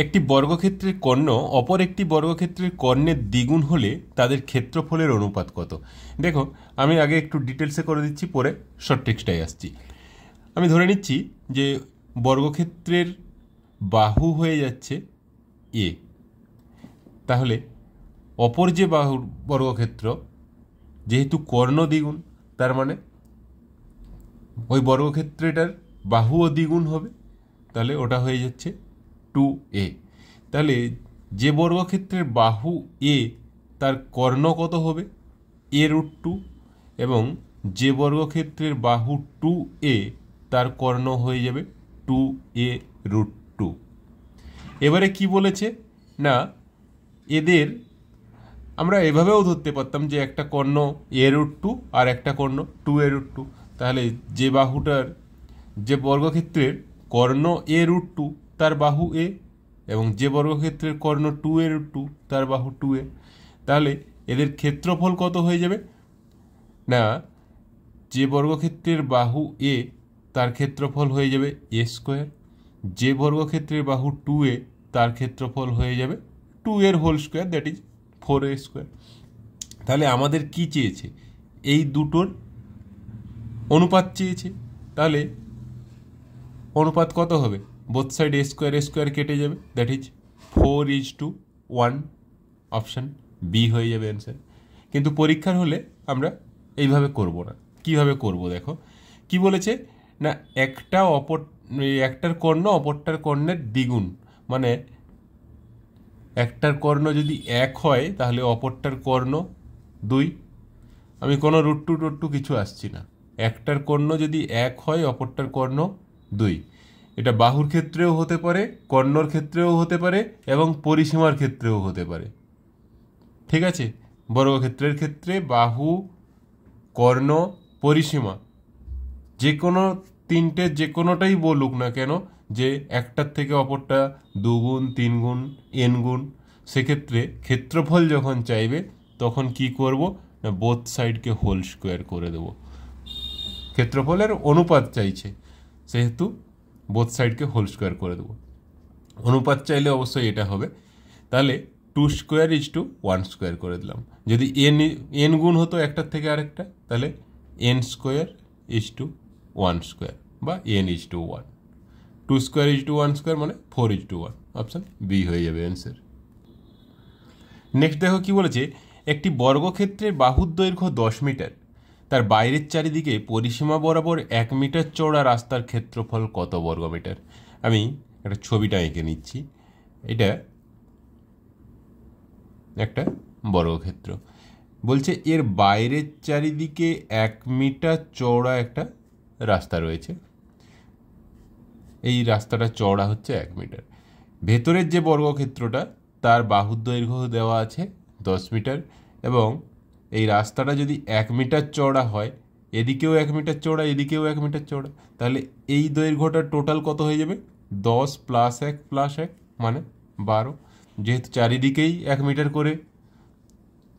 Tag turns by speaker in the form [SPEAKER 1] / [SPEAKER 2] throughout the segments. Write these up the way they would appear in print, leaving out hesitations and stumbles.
[SPEAKER 1] একটি বর্গক্ষেত্রের কর্ণ অপর একটি বর্গক্ষেত্রের কর্ণের দ্বিগুণ হলে তাদের ক্ষেত্রফলের অনুপাত কত? দেখো, আমি আগে একটু ডিটেলসে করে দিচ্ছি, পরে শর্ট টেক্সটাই আসছি। আমি ধরে নিচ্ছি যে বর্গক্ষেত্রের বাহু হয়ে যাচ্ছে এ, তাহলে অপর যে বাহুর বর্গক্ষেত্র যেহেতু কর্ণ দ্বিগুণ, তার মানে ওই বর্গক্ষেত্রটার বাহুও দ্বিগুণ হবে, তাহলে ওটা হয়ে যাচ্ছে 2a। তাহলে যে বর্গক্ষেত্রের বাহু এ তার কর্ণ কত হবে? a√2, এবং যে বর্গক্ষেত্রের বাহু 2a তার কর্ণ হয়ে যাবে 2a√2। এবারে কি বলেছে না, এদের আমরা এভাবেও ধরতে পারতাম যে একটা কর্ণ a√2 আর একটা কর্ণ 2a√2। তাহলে যে বাহুটার যে বর্গক্ষেত্রের কর্ণ a√2 তার বাহু a, এবং যে বর্গক্ষেত্রের কর্ণ 2a√2 তার বাহু 2a। তাহলে এদের ক্ষেত্রফল কত হয়ে যাবে না, যে বর্গক্ষেত্রের বাহু a তার ক্ষেত্রফল হয়ে যাবে a², যে বর্গক্ষেত্রের বাহু 2a তার ক্ষেত্রফল হয়ে যাবে 2a², দ্যাট ইজ 4a²। তাহলে আমাদের কি চেয়েছে? এই দুটোর অনুপাত চেয়েছে। তাহলে অনুপাত কত হবে? বোথ সাইড a² কেটে যাবে, দ্যাট ইজ 4:1। অপশান বি হয়ে যাবে অ্যান্সার। কিন্তু পরীক্ষার হলে আমরা এইভাবে করব না। কিভাবে করব দেখো, কি বলেছে না, একটার কর্ণ অপরটার কর্ণের দ্বিগুণ, মানে একটার কর্ণ যদি 1 হয় তাহলে অপরটার কর্ণ 2। আমি কোনো √2 কিছু আসছি না। একটার কর্ণ যদি 1 হয় অপরটার কর্ণ 2। এটা বাহুর ক্ষেত্রেও হতে পারে, কর্ণর ক্ষেত্রেও হতে পারে, এবং পরিসীমার ক্ষেত্রেও হতে পারে। ঠিক আছে, বর্গক্ষেত্রের ক্ষেত্রে বাহু, কর্ণ, পরিসীমা, যে কোনো তিনটে যে কোনোটাই বলুক না কেন, যে একটার থেকে অপরটা 2 গুণ 3 গুণ n গুণ, সেক্ষেত্রে ক্ষেত্রফল যখন চাইবে তখন কি করব না, বোথ সাইডকে হোল স্কোয়ার করে দেব। ক্ষেত্রফলের অনুপাত চাইছে সেহেতু বোথ সাইডকে হোল স্কোয়ার করে দেব। অনুপাত চাইলে অবশ্যই এটা হবে। তাহলে 2² = 1² করে দিলাম। যদি n গুণ হতো একটার থেকে আরেকটা, তাহলে n² = 1² বা n:1। 2² = 1² মানে 4:1। অপশান বি হয়ে যাবে অ্যান্সার। নেক্সট দেখো কি বলেছে, একটি বর্গক্ষেত্রের বাহুর দৈর্ঘ্য 10 মিটার, তার বাইরের চারিদিকে পরিসীমা বরাবর 1 মিটার চওড়া রাস্তার ক্ষেত্রফল কত বর্গমিটার? আমি একটা ছবিটা এঁকে নিচ্ছি। এটা একটা বর্গক্ষেত্র, বলছে এর বাইরের চারিদিকে 1 মিটার চওড়া একটা রাস্তা রয়েছে। এই রাস্তাটা চওড়া হচ্ছে 1 মিটার। ভেতরের যে বর্গক্ষেত্রটা তার বাহুর দৈর্ঘ্য দেওয়া আছে 10 মিটার, এবং এই রাস্তাটা যদি 1 মিটার চওড়া হয়, এদিকেও 1 মিটার চওড়া, এদিকেও 1 মিটার চওড়া, তাহলে এই দৈর্ঘ্যটার টোটাল কত হয়ে যাবে? 10 + 1 + 1 মানে 12। যেহেতু চারিদিকেই 1 মিটার করে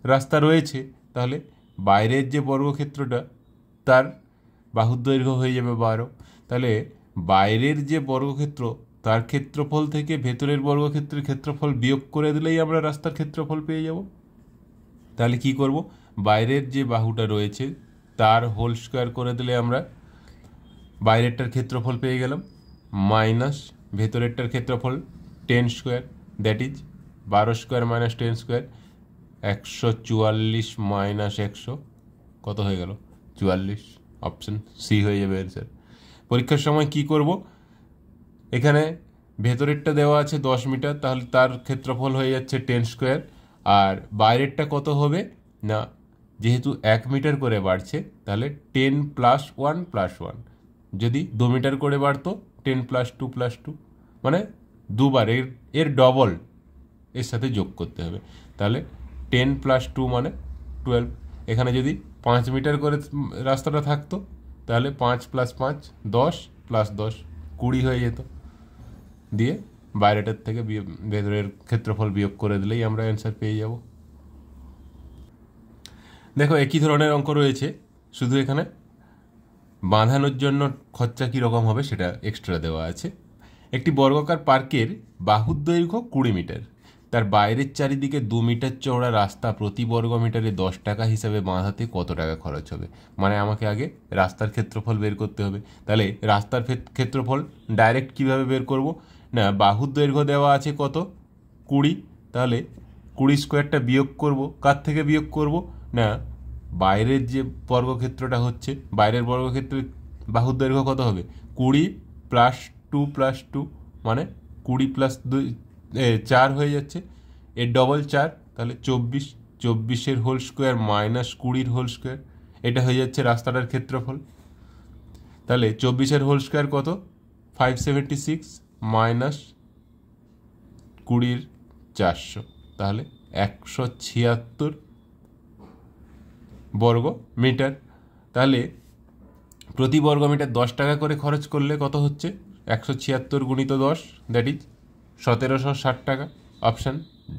[SPEAKER 1] রাস্তা রয়েছে, তাহলে বাইরের যে বর্গক্ষেত্রটা তার বাহুর দৈর্ঘ্য হয়ে যাবে 12। তাহলে বাইরের যে বর্গক্ষেত্র তার ক্ষেত্রফল থেকে ভেতরের বর্গক্ষেত্রের ক্ষেত্রফল বিয়োগ করে দিলেই আমরা রাস্তার ক্ষেত্রফল পেয়ে যাব। তাহলে কি করব, বাইরের যে বাহুটা রয়েছে তার হোল স্কোয়ার করে দিলে আমরা বাইরেরটার ক্ষেত্রফল পেয়ে গেলাম, মাইনাস ভেতরেরটার ক্ষেত্রফল 10², দ্যাট ইজ 12² - 10², 144 - 100 কত হয়ে গেল? 44। অপশন সি হয়ে যাবে অ্যান্সার। পরীক্ষার সময় কি করব, এখানে ভেতরেরটা দেওয়া আছে 10 মিটার, তাহলে তার ক্ষেত্রফল হয়ে যাচ্ছে 10², আর বাইরেরটা কত হবে না, যেহেতু 1 মিটার করে বাড়ছে তাহলে 10 + 1 + 1। যদি 2 মিটার করে বাড়তো 10 + 2 + 2, মানে দুবার এর ডবল এর সাথে যোগ করতে হবে। তাহলে 10 + 2 মানে 12। এখানে যদি 5 মিটার করে রাস্তাটা থাকতো তাহলে 5 + 5 10 + 10 20 হয়ে যেত। দিয়ে বাইরেটার থেকে ভেতরের ক্ষেত্রফল বিয়োগ করে দিলেই আমরা অ্যান্সার পেয়ে যাব। দেখো, একই ধরনের অঙ্ক রয়েছে, শুধু এখানে বাঁধানোর জন্য খরচা কীরকম হবে সেটা এক্সট্রা দেওয়া আছে। একটি বর্গাকার পার্কের বাহুর দৈর্ঘ্য 20 মিটার, তার বাইরের চারিদিকে 2 মিটার চওড়া রাস্তা প্রতি বর্গ মিটারে 10 টাকা হিসাবে বাঁধাতে কত টাকা খরচ হবে? মানে আমাকে আগে রাস্তার ক্ষেত্রফল বের করতে হবে। তাহলে রাস্তার ক্ষেত্রফল ডাইরেক্ট কিভাবে বের করব? না, বাহুর দৈর্ঘ্য দেওয়া আছে কত? 20, তাহলে 20 স্কোয়ারটা বিয়োগ করব। কার থেকে বিয়োগ করব? না, বাইরের যে বর্গক্ষেত্রটা হচ্ছে, বাইরের বর্গক্ষেত্রের বাহুর দৈর্ঘ্য কত হবে? 20 প্লাস 2 প্লাস 2 মানে 20 প্লাস 2 4 হয়ে যাচ্ছে, এর ডবল 4, তাহলে 24, 24-এর হোল স্কোয়ার মাইনাস 20-এর হোল স্কোয়ার, এটা হয়ে যাচ্ছে রাস্তাটার ক্ষেত্রফল। তাহলে 24-এর হোল স্কোয়ার কত? 576 মাইনাস 20-এর 400, তাহলে 176 বর্গ মিটার। তাহলে প্রতি বর্গ মিটার 10 টাকা করে খরচ করলে কত হচ্ছে? 176 গুণিত 10, দ্যাট ইজ 1760 টাকা। অপশান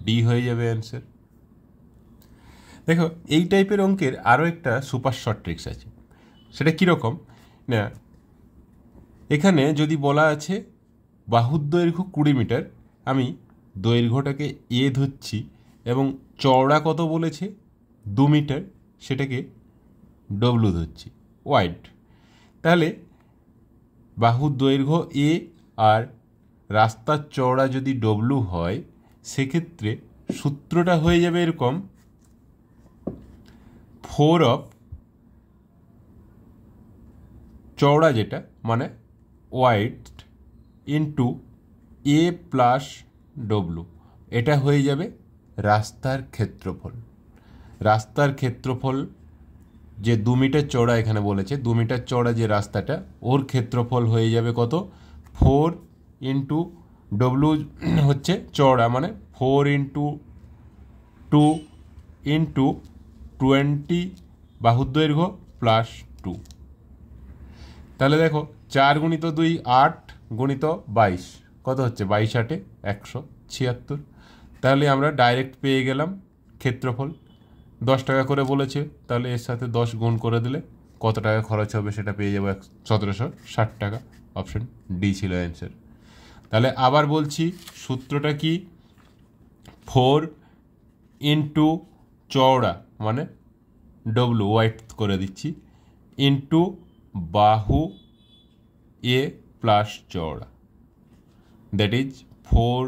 [SPEAKER 1] ডি হয়ে যাবে অ্যান্সার। দেখো, এই টাইপের অঙ্কের আরও একটা সুপার শর্ট ট্রিক্স আছে। সেটা কীরকম? না, এখানে যদি বলা আছে বাহুর দৈর্ঘ্য 20 মিটার, আমি দৈর্ঘ্যটাকে এ ধরছি এবং চওড়া কত বলেছে? 2 মিটার, সেটাকে ডব্লু ধরছি, ওয়াইড। তাহলে বাহুর দৈর্ঘ্য এ আর রাস্তার চওড়া যদি ডব্লু হয়, সেক্ষেত্রে সূত্রটা হয়ে যাবে এরকম: 4 অফ চওড়া যেটা মানে ওয়াইড ইন্টু এ প্লাস ডব্লু, এটা হয়ে যাবে রাস্তার ক্ষেত্রফল। রাস্তার ক্ষেত্রফল যে 2 মিটার চওড়া এখানে বলেছে, 2 মিটার চওড়া যে রাস্তাটা, ওর ক্ষেত্রফল হয়ে যাবে কত? 4 ইন্টু ডব্লু হচ্ছে চওড়া, মানে 4 ইন্টু 2 ইন্টু 20 বাহুর দৈর্ঘ্য প্লাস 2। তাহলে দেখো, 4 গুণিত 2 8 গুণিত 22 কত হচ্ছে? 22 8 176। তাহলে আমরা ডাইরেক্ট পেয়ে গেলাম ক্ষেত্রফল। 10 টাকা করে বলেছে, তাহলে এর সাথে 10 গুণ করে দিলে কত টাকা খরচ হবে সেটা পেয়ে যাবো 1760 টাকা। অপশন ডি ছিল অ্যান্সার। তাহলে আবার বলছি, সূত্রটা কি? 4 ইন্টু চওড়া মানে ডব্লু ওয়াইড করে দিচ্ছি, ইন্টু বাহু এ প্লাস চওড়া, that is 4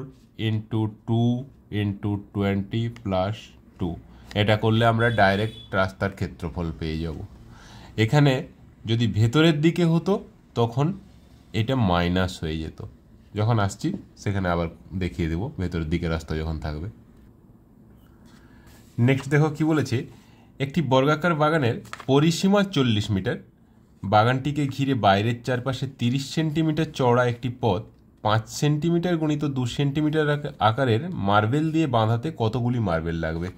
[SPEAKER 1] into 2 into 20 plus 2। এটা করলে আমরা ডাইরেক্ট রাস্তার ক্ষেত্রফল পেয়ে যাব। এখানে যদি ভেতরের দিকে হতো তখন এটা মাইনাস হয়ে যেত। যখন আসছি সেখানে আবার দেখিয়ে দেব ভেতরের দিকে রাস্তা যখন থাকবে। নেক্সট দেখো কি বলেছে, একটি বর্গাকার বাগানের পরিসীমা 40 মিটার, বাগানটিকে ঘিরে বাইরের চারপাশে 30 সেন্টিমিটার চওড়া একটি পথ 5 সেন্টিমিটার গুণিত 2 সেন্টিমিটার আকারের মার্বেল দিয়ে বাঁধাতে কতগুলি মার্বেল লাগবে?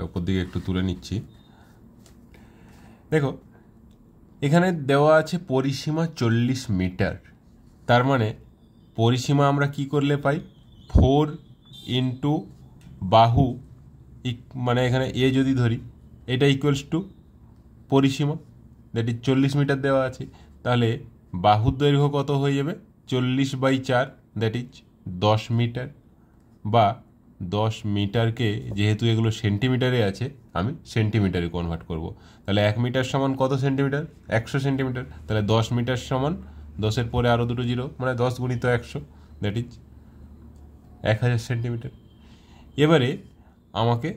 [SPEAKER 1] উপর দিকে একটু তুলে নিচ্ছি। দেখো, এখানে দেওয়া আছে পরিসীমা 40 মিটার, তার মানে পরিসীমা আমরা কি করলে পাই? 4 ইন্টু বাহু, মানে এখানে এ যদি ধরি, এটা ইকুয়ালস টু পরিসীমা, দ্যাট ইজ 40 মিটার দেওয়া আছে। তাহলে বাহুর দৈর্ঘ্য কত হয়ে যাবে? 40/4, দ্যাট ইজ 10 মিটার, বা 10 মিটারকে যেহেতু এগুলো সেন্টিমিটারে আছে, আমি সেন্টিমিটারে কনভার্ট করব। তাহলে 1 মিটার সমান কত সেন্টিমিটার? 100 সেন্টিমিটার। তাহলে 10 মিটার সমান 10-এর পরে আরও দুটো জিরো, মানে 10 গুণিত 100, দ্যাট ইজ 1000 সেন্টিমিটার। এবারে আমাকে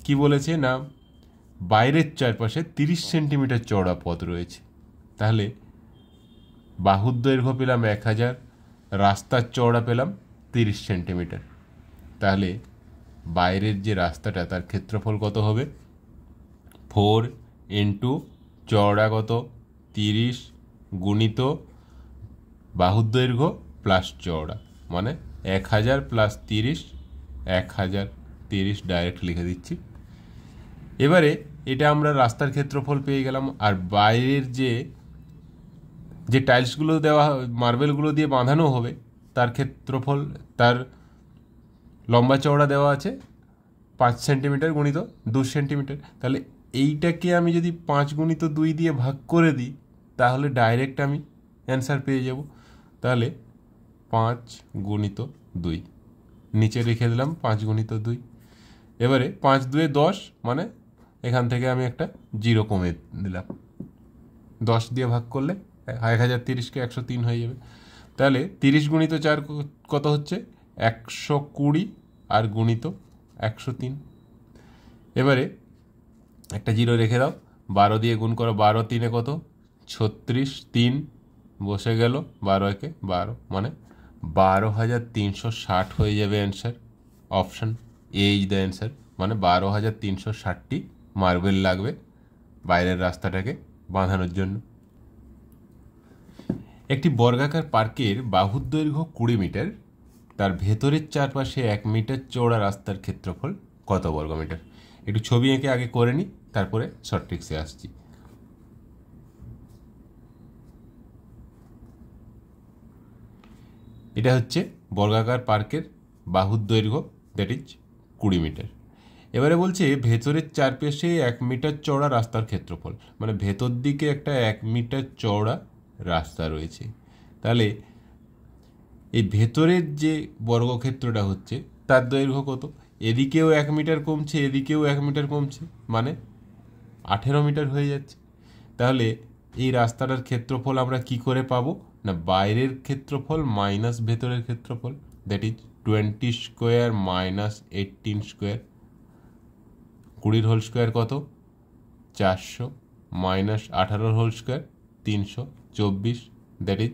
[SPEAKER 1] কি বলেছে? না, বাইরের চারপাশে 30 সেন্টিমিটার চওড়া পথ রয়েছে। তাহলে বাহুর দৈর্ঘ্য পেলাম 1000, রাস্তার চওড়া পেলাম 30 সেন্টিমিটার। তাহলে বাইরের যে রাস্তাটা তার ক্ষেত্রফল কত হবে? 4 ইন্টু চওড়া কত? 30 গুণিত বাহুর দৈর্ঘ্য প্লাস চওড়া, মানে 1000 প্লাস 30, 1030 ডাইরেক্ট লিখে দিচ্ছি। এবারে এটা আমরা রাস্তার ক্ষেত্রফল পেয়ে গেলাম। আর বাইরের যে টাইলসগুলো দেওয়া, মার্বেলগুলো দিয়ে বাঁধানো হবে, তার ক্ষেত্রফল, তার লম্বা চওড়া দেওয়া আছে 5 সেন্টিমিটার গুণিত 2 সেন্টিমিটার। তাহলে এইটাকে আমি যদি 5 গুণিত 2 দিয়ে ভাগ করে দিই, তাহলে ডাইরেক্ট আমি অ্যান্সার পেয়ে যাব। তাহলে 5 গুণিত 2, নিচে রেখে দিলাম 5 গুণিত 2। এবারে 5 2 10, মানে এখান থেকে আমি একটা 0 কমে দিলাম। 10 দিয়ে ভাগ করলে 1030কে 103 হয়ে যাবে। তাহলে 30 গুণিত 4 কত হচ্ছে? 120, আর গুণিত 103। এবারে একটা 0 রেখে দাও, 12 দিয়ে গুণ করো, 12 3 কত? 36, 3 বসে গেল, 12 একে 12, মানে 12,360 হয়ে যাবে answer. Option A is the answer, মানে 12,360টি মার্বেল লাগবে বাইরের রাস্তাটাকে বাঁধানোর জন্য। একটি বর্গাকার পার্কের বাহুর দৈর্ঘ্য 20 মিটার, তার ভেতরের চারপাশে 1 মিটার চওড়া রাস্তার ক্ষেত্রফল কত বর্গমিটার? একটু ছবি এঁকে আগে করে নিই, তারপরে শর্ট ট্রিক্সে আসছি। এটা হচ্ছে বর্গাকার পার্কের বাহুর দৈর্ঘ্য, দ্যাট ইজ 20 মিটার। এবারে বলছে ভেতরের চারপাশে 1 মিটার চওড়া রাস্তার ক্ষেত্রফল, মানে ভেতর দিকে একটা 1 মিটার চওড়া রাস্তা রয়েছে। তাহলে এই ভেতরের যে বর্গক্ষেত্রটা হচ্ছে তার দৈর্ঘ্য কত? এদিকেও 1 মিটার কমছে, এদিকেও 1 মিটার কমছে, মানে 18 মিটার হয়ে যাচ্ছে। তাহলে এই রাস্তাটার ক্ষেত্রফল আমরা কি করে পাবো? না, বাইরের ক্ষেত্রফল মাইনাস ভেতরের ক্ষেত্রফল, that is 20 square minus 18 square. 20 whole square কত? 400, minus 18 whole square 324, that is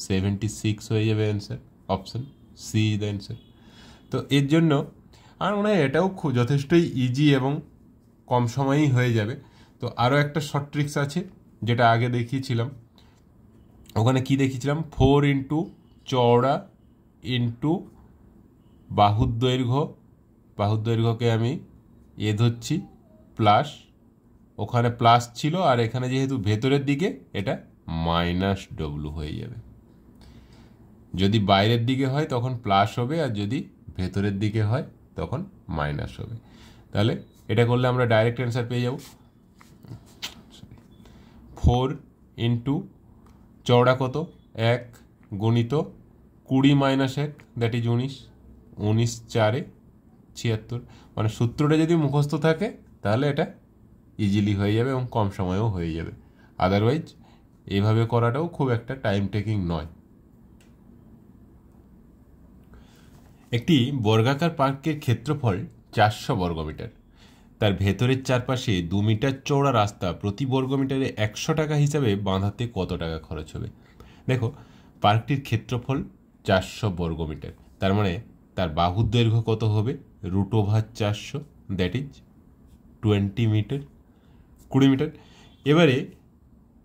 [SPEAKER 1] 76 হয়ে যাবে answer. Option C is the answer. তো এর জন্য আর মনে হয় এটাও খুব যথেষ্টই ইজি এবং কম সময়েই হয়ে যাবে। তো আরও একটা শর্ট ট্রিক্স আছে, যেটা আগে দেখিয়েছিলাম। ওখানে কি দেখিয়েছিলাম? 4 ইন্টু চওড়া ইন্টু বাহুর দৈর্ঘ্য, বাহুর দৈর্ঘ্যকে আমি এ ধরছি প্লাস, ওখানে প্লাস ছিল, আর এখানে যেহেতু ভেতরের দিকে এটা মাইনাস ডব্লু হয়ে যাবে। যদি বাইরের দিকে হয় তখন প্লাস হবে, আর যদি ভেতরের দিকে হয় তখন মাইনাস হবে। তাহলে এটা করলে আমরা ডাইরেক্ট অ্যান্সার পেয়ে যাব। 4 ইন্টু চওড়া কত? 1 গুণিত 20 মাইনাস 1, দ্যাট ইজ 19, 19 4 76। মানে সূত্রটা যদি মুখস্থ থাকে তাহলে এটা ইজিলি হয়ে যাবে এবং কম সময়েও হয়ে যাবে। আদারওয়াইজ এইভাবে করাটাও খুব একটা টাইম টেকিং নয়। একটি বর্গাকার পার্কের ক্ষেত্রফল 400 বর্গমিটার, তার ভেতরের চারপাশে 2 মিটার চওড়া রাস্তা প্রতি বর্গমিটারে 100 টাকা হিসাবে বাঁধাতে কত টাকা খরচ হবে? দেখো, পার্কটির ক্ষেত্রফল 400 বর্গমিটার, তার মানে তার বাহুর দৈর্ঘ্য কত হবে? √400, দ্যাট ইজ 20 মিটার, 20 মিটার। এবারে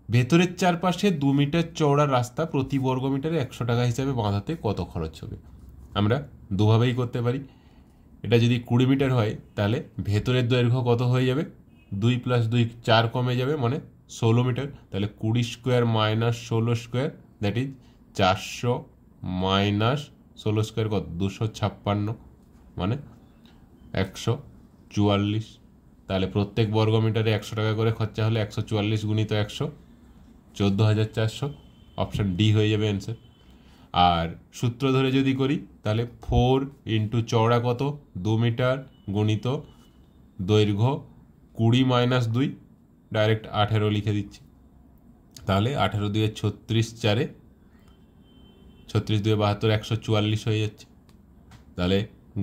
[SPEAKER 1] ভেতরের চারপাশে 2 মিটার চওড়া রাস্তা প্রতি বর্গমিটারে 100 টাকা হিসাবে বাঁধাতে কত খরচ হবে? আমরা দুভাবেই করতে পারি। এটা যদি 20 মিটার হয় তাহলে ভেতরের দৈর্ঘ্য কত হয়ে যাবে? 2 + 2 4 কমে যাবে, মানে 16 মিটার। তাহলে 20 square minus 16 square, that is 400 minus 16 square কত? 256, মানে 144। তাহলে প্রত্যেক বর্গমিটারে 100 টাকা করে খরচা হলে 144 গুণিত 100, 14,400। অপশান ডি হয়ে যাবে অ্যান্সার। আর সূত্র ধরে যদি করি তাহলে 4 ইন্টু চওড়া কত? 2 মিটার গুণিত দৈর্ঘ্য 20 মাইনাস 2, ডাইরেক্ট 18 লিখে দিচ্ছি। তাহলে 18 2 36 4, 36 2 72, 144 হয়ে যাচ্ছে। তাহলে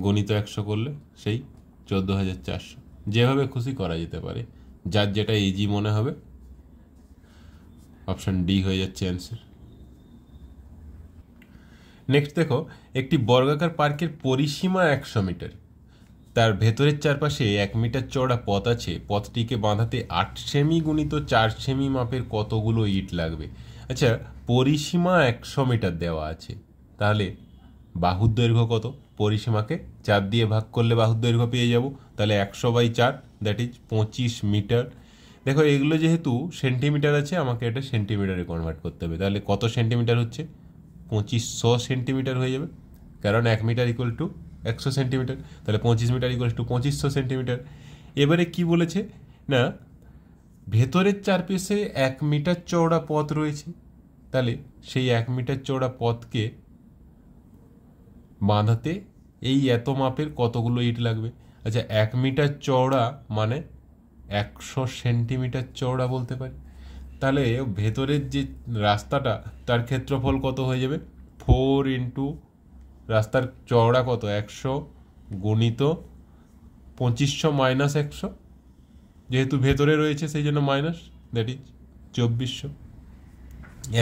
[SPEAKER 1] গণিত 100 করলে সেই 14,400। যেভাবে খুশি করা যেতে পারে, যার যেটা ইজি মনে হবে। অপশান ডি হয়ে যাচ্ছে অ্যান্সার। নেক্সট দেখো, একটি বর্গাকার পার্কের পরিসীমা 100 মিটার, তার ভেতরের চারপাশে 1 মিটার চওড়া পথ আছে, পথটিকে বাঁধাতে 8 সেমি গুণিত 4 সেমি মাপের কতগুলো ইট লাগবে? আচ্ছা, পরিসীমা 100 মিটার দেওয়া আছে, তাহলে বাহুর দৈর্ঘ্য কত? পরিসীমাকে 4 দিয়ে ভাগ করলে বাহুর দৈর্ঘ্য পেয়ে যাব। তাহলে 100/4, দ্যাট ইজ 25 মিটার। দেখো, এগুলো যেহেতু সেন্টিমিটার আছে, আমাকে এটা সেন্টিমিটারে কনভার্ট করতে হবে। তাহলে কত সেন্টিমিটার হচ্ছে? 2500 সেন্টিমিটার হয়ে যাবে, কারণ 1 মিটার ইকুয়াল টু 100 সেন্টিমিটার। তাহলে 25 মিটার ইকুয়াল টু 2500 সেন্টিমিটার। এবারে কি বলেছে না, ভেতরের চারপাশে 1 মিটার চওড়া পথ রয়েছে, তাহলে সেই 1 মিটার চওড়া পথকে বাঁধাতে এই এত মাপের কতগুলো ইট লাগবে। আচ্ছা, 1 মিটার চওড়া মানে 100 সেন্টিমিটার চওড়া বলতে পারি। তাহলে ভেতরের যে রাস্তাটা তার ক্ষেত্রফল কত হয়ে যাবে? 4 ইন্টু রাস্তার চওড়া কত? 100 গুণিত 2500 মাইনাস 100, যেহেতু ভেতরে রয়েছে সেই জন্য মাইনাস, দ্যাট ইজ 2400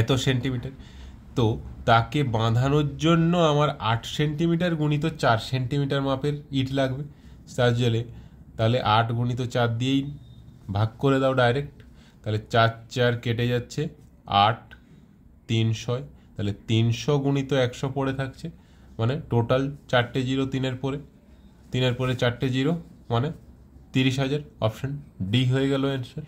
[SPEAKER 1] এত সেন্টিমিটার। তো তাকে বাঁধানোর জন্য আমার 8 সেন্টিমিটার গুণিত 4 সেন্টিমিটার মাপের ইট লাগবে। তাহলে 8 গুণিত 4 দিয়েই ভাগ করে দাও ডাইরেক্ট। তাহলে 4 4 কেটে যাচ্ছে, 8 300, তাহলে 300 গুণিত 100 পড়ে থাকছে, মানে টোটাল 4টে জিরো 3-এর পরে 4টে জিরো, মানে 30,000। অপশন ডি হয়ে গেল অ্যান্সার।